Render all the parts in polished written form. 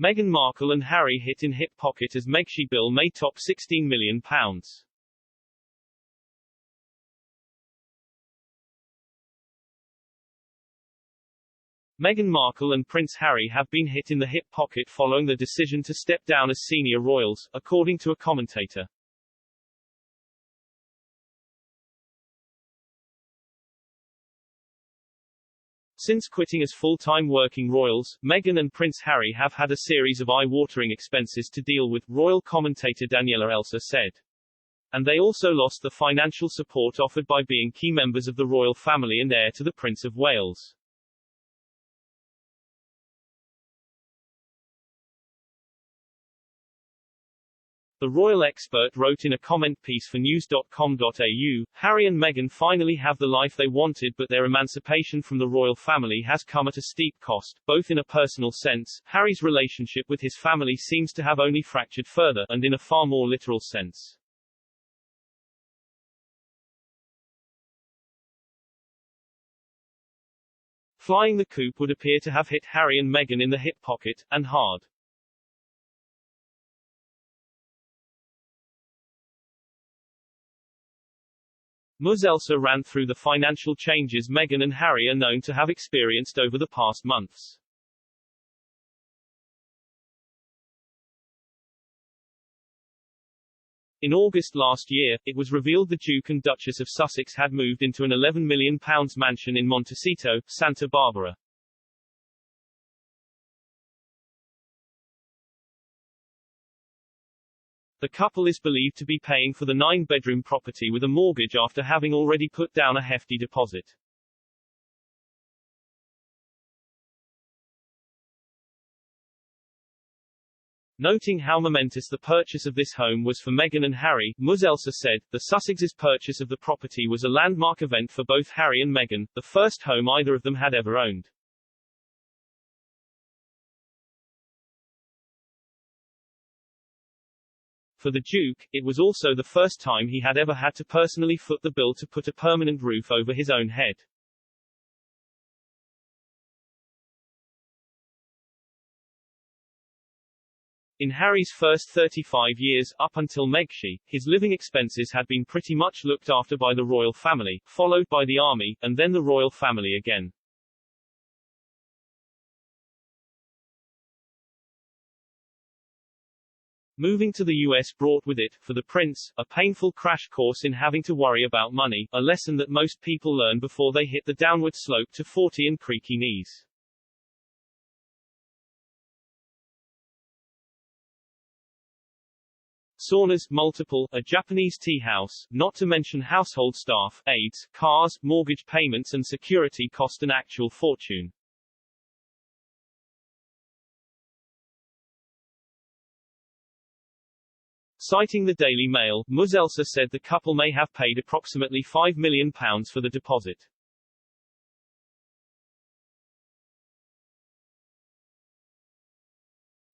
Meghan Markle and Harry hit in hip pocket as Megxit bill may top £16 million. Meghan Markle and Prince Harry have been hit in the hip pocket following the decision to step down as senior royals, according to a commentator. Since quitting as full-time working royals, Meghan and Prince Harry have had a series of eye-watering expenses to deal with, royal commentator Daniela Elsa said. And they also lost the financial support offered by being key members of the royal family and heir to the Prince of Wales. The royal expert wrote in a comment piece for news.com.au, Harry and Meghan finally have the life they wanted, but their emancipation from the royal family has come at a steep cost, both in a personal sense. Harry's relationship with his family seems to have only fractured further, and in a far more literal sense. Flying the coop would appear to have hit Harry and Meghan in the hip pocket, and hard. Ms. Elsa ran through the financial changes Meghan and Harry are known to have experienced over the past months. In August last year, it was revealed the Duke and Duchess of Sussex had moved into an £11 million mansion in Montecito, Santa Barbara. The couple is believed to be paying for the 9-bedroom property with a mortgage after having already put down a hefty deposit. Noting how momentous the purchase of this home was for Meghan and Harry, Ms. Elsa said, the Sussexes' purchase of the property was a landmark event for both Harry and Meghan, the first home either of them had ever owned. For the Duke, it was also the first time he had ever had to personally foot the bill to put a permanent roof over his own head. In Harry's first 35 years, up until Megxit, his living expenses had been pretty much looked after by the royal family, followed by the army, and then the royal family again. Moving to the US brought with it, for the prince, a painful crash course in having to worry about money, a lesson that most people learn before they hit the downward slope to 40 and creaky knees. Saunas, multiple, a Japanese tea house, not to mention household staff, aides, cars, mortgage payments and security cost an actual fortune. Citing the Daily Mail, Ms. Elsa said the couple may have paid approximately £5 million for the deposit.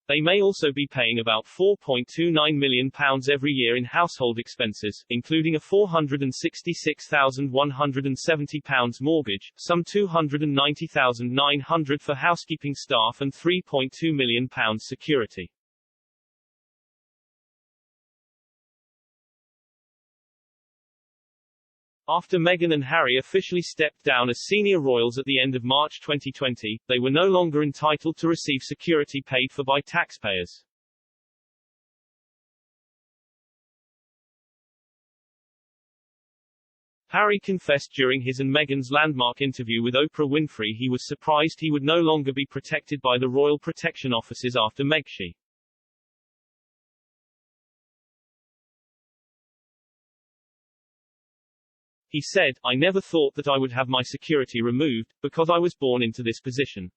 They may also be paying about £4.29 million every year in household expenses, including a £466,170 mortgage, some £290,900 for housekeeping staff and £3.2 million security. After Meghan and Harry officially stepped down as senior royals at the end of March 2020, they were no longer entitled to receive security paid for by taxpayers. Harry confessed during his and Meghan's landmark interview with Oprah Winfrey he was surprised he would no longer be protected by the royal protection offices after Megxit. He said, I never thought that I would have my security removed, because I was born into this position.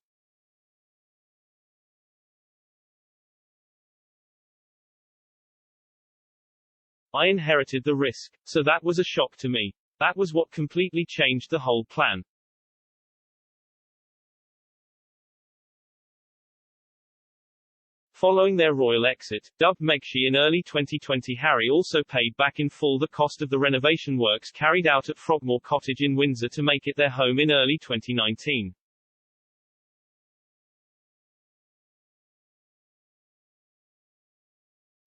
I inherited the risk, so that was a shock to me. That was what completely changed the whole plan. Following their royal exit, dubbed Megxit in early 2020, Harry also paid back in full the cost of the renovation works carried out at Frogmore Cottage in Windsor to make it their home in early 2019.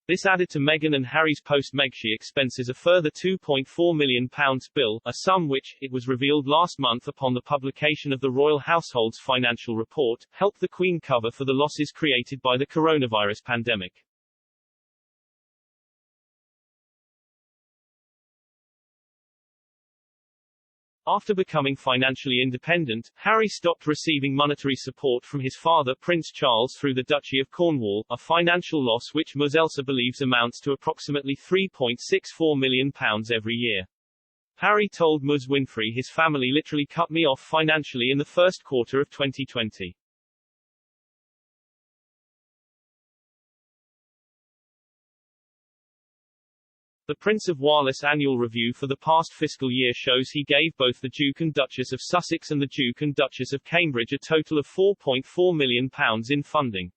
This added to Meghan and Harry's post-Megxit expenses a further £2.4 million bill, a sum which, it was revealed last month upon the publication of the royal household's financial report, helped the Queen cover for the losses created by the coronavirus pandemic. After becoming financially independent, Harry stopped receiving monetary support from his father Prince Charles through the Duchy of Cornwall, a financial loss which Ms. Elsa believes amounts to approximately £3.64 million every year. Harry told Ms. Winfrey his family literally cut me off financially in the first quarter of 2020. The Prince of Wales annual review for the past fiscal year shows he gave both the Duke and Duchess of Sussex and the Duke and Duchess of Cambridge a total of £4.4 million in funding.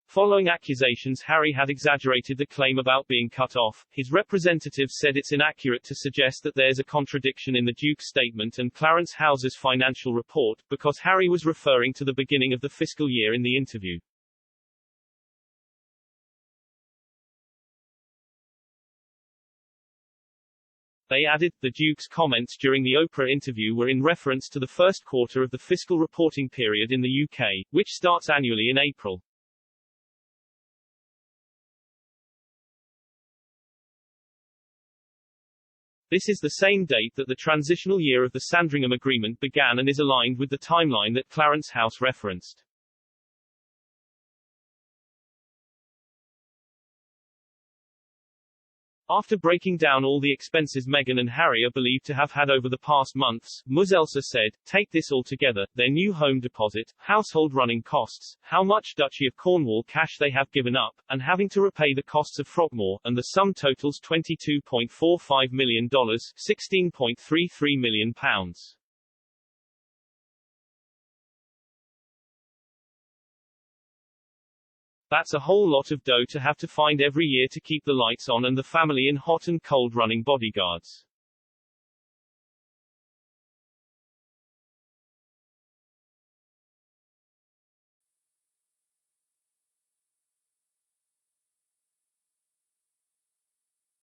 Following accusations Harry had exaggerated the claim about being cut off, his representatives said it's inaccurate to suggest that there's a contradiction in the Duke's statement and Clarence Houser's financial report, because Harry was referring to the beginning of the fiscal year in the interview. They added, the Duke's comments during the Oprah interview were in reference to the first quarter of the fiscal reporting period in the UK, which starts annually in April. This is the same date that the transitional year of the Sandringham Agreement began and is aligned with the timeline that Clarence House referenced. After breaking down all the expenses Meghan and Harry are believed to have had over the past months, Ms. Elsa said, take this all together, their new home deposit, household running costs, how much Duchy of Cornwall cash they have given up, and having to repay the costs of Frogmore, and the sum totals $22.45 million, £16.33 million. That's a whole lot of dough to have to find every year to keep the lights on and the family in hot and cold running bodyguards.